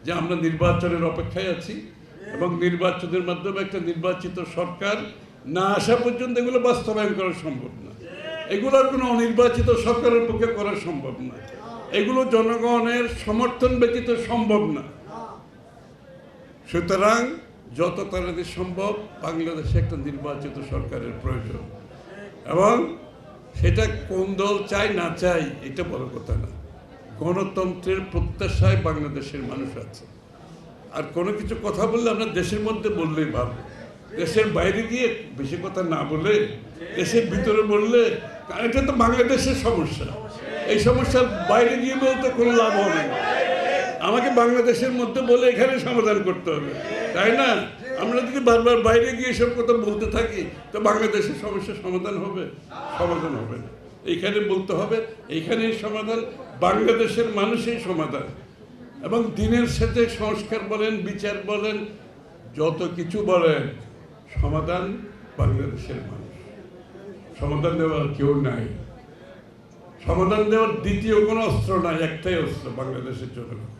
যে আমরা নির্বাচনের অপেক্ষায় আছি এবং নির্বাচনের মাধ্যমে একটা নির্বাচিত সরকার না আসা পর্যন্ত এগুলো বাস্তবায়ন করা সম্ভব না। এগুলোর কোনো অনির্বাচিত সরকারের পক্ষে করা সম্ভব না। এগুলো জনগণের সমর্থন ব্যতীত সম্ভব না। সুতরাং যত তাড়াতাড়ি সম্ভব বাংলাদেশে একটা নির্বাচিত সরকারের প্রয়োজন, এবং সেটা কোন দল চাই না চাই এটা বড় কথা না। গণতন্ত্রের প্রত্যাশায় বাংলাদেশের মানুষ আছে। আর কোনো কিছু কথা বললে আমরা দেশের মধ্যে বললেই ভালো, দেশের বাইরে গিয়ে বেশি কথা না বলে দেশের ভিতরে বললে, কারণ এটা তো বাংলাদেশের সমস্যা, এই সমস্যার বাইরে গিয়ে বলতে কোনো লাভ হবে না। আমাকে বাংলাদেশের মধ্যে বলে এখানে সমাধান করতে হবে, তাই না? আমরা যদি বারবার বাইরে গিয়ে এসব কথা বলতে থাকি তো বাংলাদেশের সমস্যার সমাধান হবে? সমাধান হবে না। এইখানে বলতে হবে, এইখানেই সমাধান, বাংলাদেশের মানুষের সমাধান। এবং দিনের সাথে সংস্কার বলেন, বিচার বলেন, যত কিছু বলেন, সমাধান বাংলাদেশের মানুষ। সমাধান দেওয়ার কেউ নাই। সমাধান দেওয়ার দ্বিতীয় কোনো অস্ত্র নাই, একটাই অস্ত্র বাংলাদেশের জন্য।